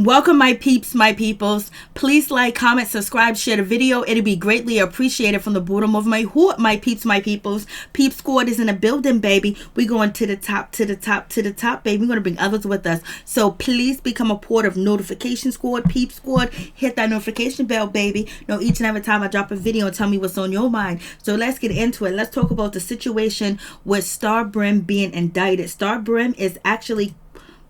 Welcome, my peeps, my peoples. Please like, comment, subscribe, share the video. It'd be greatly appreciated from the bottom of my heart, my peeps, my peoples. Peep Squad is in the building, baby. We're going to the top, to the top, to the top, baby. We're going to bring others with us. So please become a part of Notification Squad, Peep Squad. Hit that notification bell, baby. Know each and every time I drop a video and tell me what's on your mind. So let's get into it. Let's talk about the situation with Star Brim being indicted. Star Brim is actually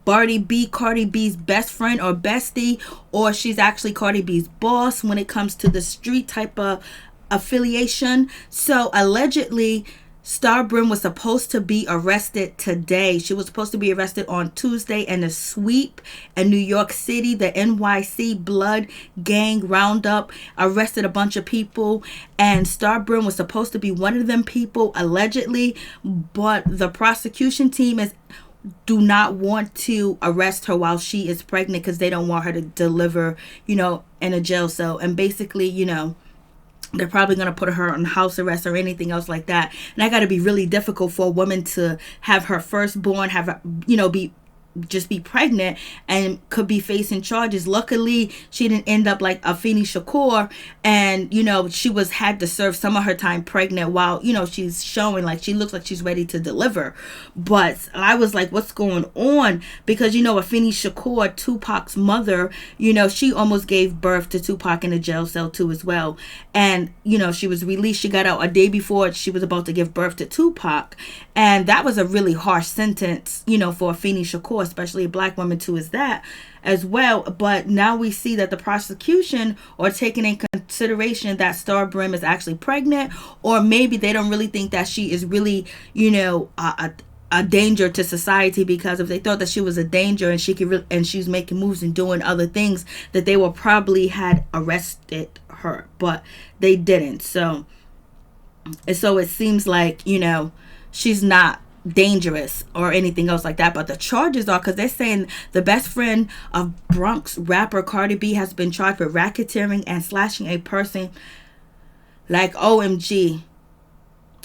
Cardi B's best friend or bestie, or she's actually Cardi B's boss when it comes to the street type of affiliation. So allegedly, Star Brim was supposed to be arrested today. She was supposed to be arrested on Tuesday in a sweep in New York City. The NYC Blood Gang Roundup arrested a bunch of people, and Star Brim was supposed to be one of them people, allegedly, but the prosecution team do not want to arrest her while she is pregnant because they don't want her to deliver, in a jail cell. And basically, they're probably going to put her on house arrest or anything else like that. And that got to be really difficult for a woman to have her firstborn, be pregnant and could be facing charges. Luckily, she didn't end up like Afeni Shakur, and she had to serve some of her time pregnant while she's showing like she looks like she's ready to deliver. But I was like, what's going on? Because Afeni Shakur, Tupac's mother, she almost gave birth to Tupac in a jail cell too as well. And she was released. She got out a day before she was about to give birth to Tupac, and that was a really harsh sentence for Afeni Shakur, especially a black woman too, is that as well. But now we see that the prosecution are taking in consideration that Star Brim is actually pregnant, or maybe they don't really think that she is really a danger to society, because if they thought that she was a danger and she could and she's making moves and doing other things, that they would probably had arrested her, but they didn't. So it seems like she's not dangerous or anything else like that. But the charges are, because they're saying the best friend of Bronx rapper Cardi B has been charged with racketeering and slashing a person. Like, OMG.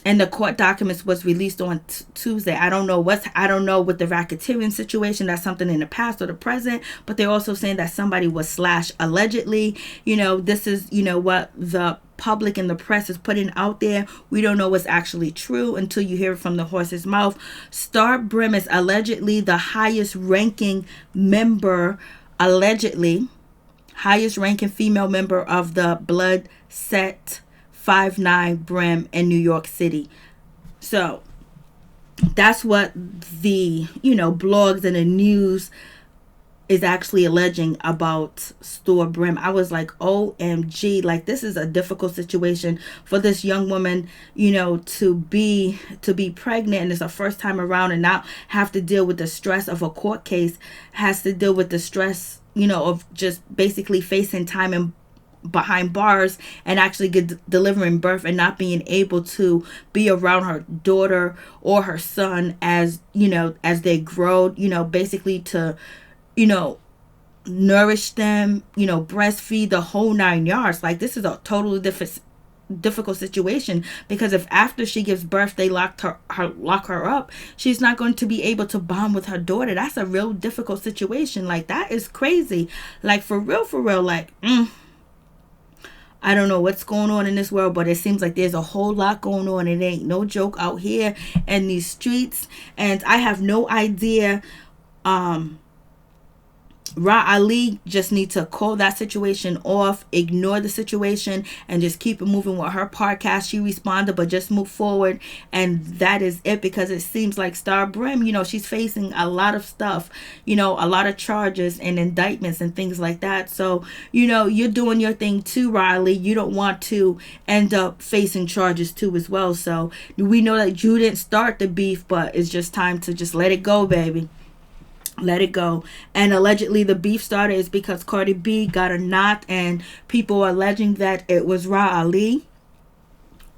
And the court documents was released on Tuesday. I don't know with the racketeering situation. That's something in the past or the present. But they're also saying that somebody was slashed allegedly. This is what the public and the press is putting out there. We don't know what's actually true until you hear it from the horse's mouth. Star Brim is allegedly the highest ranking member, highest ranking female member of the Blood Set 5'9" Brim in New York City. So that's what the blogs and the news is actually alleging about Star Brim. I was like, OMG, like, this is a difficult situation for this young woman, to be pregnant, and it's her first time around, and now have to deal with the stress of a court case, has to deal with the stress, of just basically facing time and behind bars and actually delivering birth and not being able to be around her daughter or her son as they grow, basically to nourish them, breastfeed, the whole 9 yards. Like, this is a totally difficult situation, because if after she gives birth they lock her up, she's not going to be able to bond with her daughter. That's a real difficult situation. Like, that is crazy. Like, for real, like, I don't know what's going on in this world, but it seems like there's a whole lot going on. It ain't no joke out here in these streets. And I have no idea. Ra Ali just need to call that situation off, ignore the situation, and just keep it moving with her podcast. She responded, but just move forward, and that is it. Because it seems like Star Brim, she's facing a lot of stuff, a lot of charges and indictments and things like that. So, you're doing your thing too, Riley. You don't want to end up facing charges too as well. So we know that you didn't start the beef, but it's just time to just let it go, baby. Let it go. And allegedly the beef started is because Cardi B got a knot, and people are alleging that it was Ra Ali,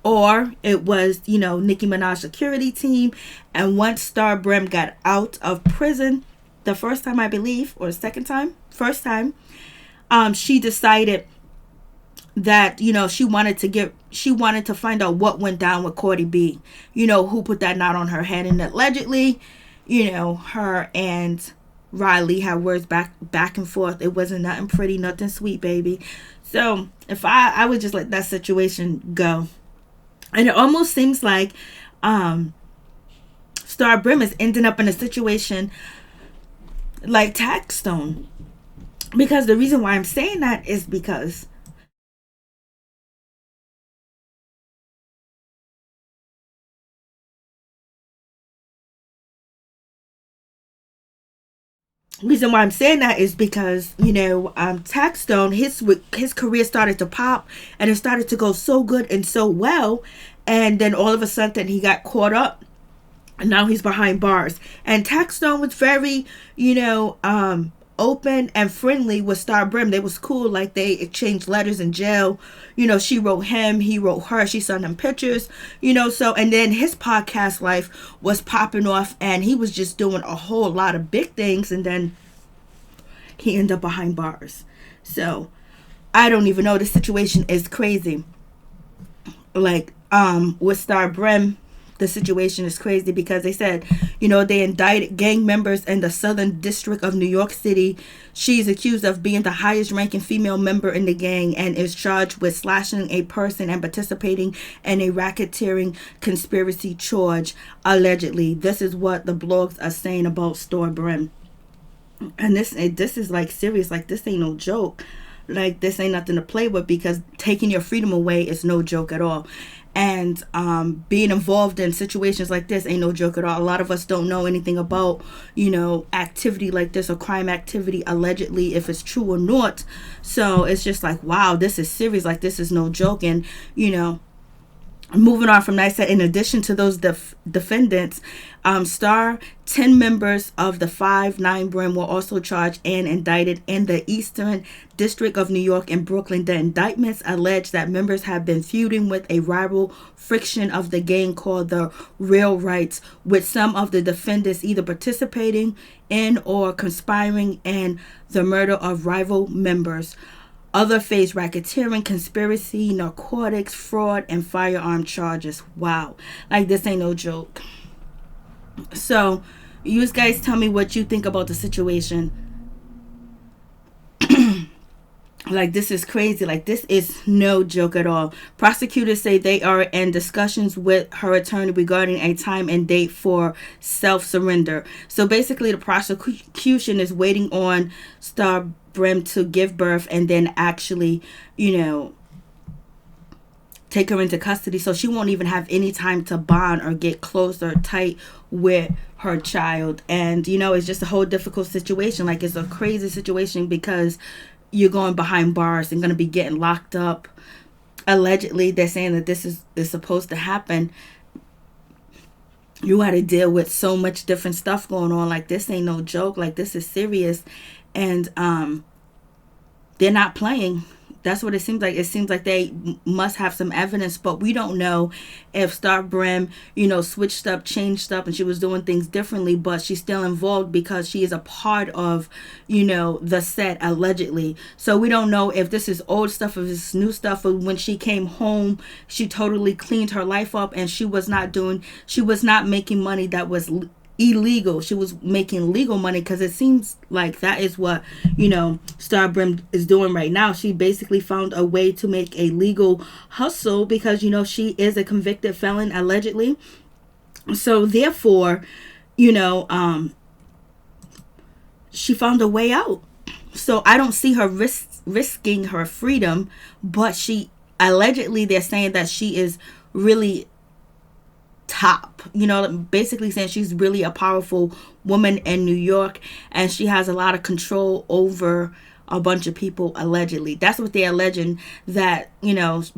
or it was Nicki Minaj's security team. And once Star Brim got out of prison the first time, I believe, or the first time, she decided that she wanted to find out what went down with Cardi B, who put that knot on her head. And allegedly her and Riley had words back and forth. It wasn't nothing pretty, nothing sweet, baby. So if I would just let that situation go. And it almost seems like Star Brim is ending up in a situation like Taxstone. Because the reason why I'm saying that is because Taxstone, his career started to pop, and it started to go so good and so well, and then all of a sudden he got caught up, and now he's behind bars. And Taxstone was very, open and friendly with Star Brim. They was cool, like they exchanged letters in jail. She wrote him, he wrote her, she sent him pictures, so. And then his podcast life was popping off, and he was just doing a whole lot of big things, and then he ended up behind bars. So I don't even know, the situation is crazy. Like with Star Brim, the situation is crazy because they said, they indicted gang members in the Southern District of New York City. She's accused of being the highest ranking female member in the gang and is charged with slashing a person and participating in a racketeering conspiracy charge, allegedly. This is what the blogs are saying about Star Brim. And this is like serious. Like, this ain't no joke. Like, this ain't nothing to play with, because taking your freedom away is no joke at all. And being involved in situations like this ain't no joke at all. A lot of us don't know anything about, activity like this, or crime activity, allegedly, if it's true or not. So it's just like, wow, this is serious. Like, this is no joke. And, moving on from that, in addition to those defendants, 10 members of the 5-9 Brim were also charged and indicted in the Eastern District of New York and Brooklyn. The indictments allege that members have been feuding with a rival friction of the gang called the Real Rights, with some of the defendants either participating in or conspiring in the murder of rival members. Other face racketeering, conspiracy, narcotics, fraud, and firearm charges. Wow. Like, this ain't no joke. So, you guys tell me what you think about the situation. Like, this is crazy. Like, this is no joke at all. Prosecutors say they are in discussions with her attorney regarding a time and date for self-surrender. So, basically, the prosecution is waiting on Star Brim to give birth and then actually, take her into custody. So she won't even have any time to bond or get close or tight with her child. And, it's just a whole difficult situation. Like, it's a crazy situation because you're going behind bars and going to be getting locked up. Allegedly, they're saying that this is supposed to happen. You got to deal with so much different stuff going on. Like, this ain't no joke. Like, this is serious. And they're not playing. That's what it seems like. It seems like they must have some evidence, but we don't know if Star Brim, switched up, changed up, and she was doing things differently, but she's still involved because she is a part of, the set, allegedly. So we don't know if this is old stuff, if this is new stuff. Or when she came home, she totally cleaned her life up, and she was not making money that was illegal. She was making legal money, because it seems like that is what Star Brim is doing right now. She basically found a way to make a legal hustle because she is a convicted felon, allegedly. So therefore, she found a way out. So I don't see her risking her freedom, but allegedly they're saying that she is really top, basically saying she's really a powerful woman in New York, and she has a lot of control over a bunch of people, allegedly. That's what they're alleging, that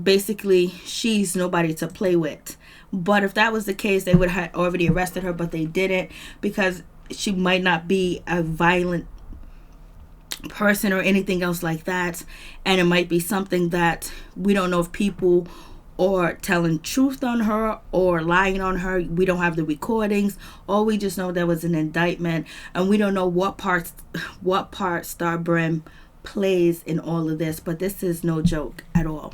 basically she's nobody to play with. But if that was the case, they would have already arrested her, but they didn't, because she might not be a violent person or anything else like that, and it might be something that we don't know if people or telling truth on her or lying on her. We don't have the recordings. All we just know there was an indictment, and we don't know what part Star Brim plays in all of this. But this is no joke at all.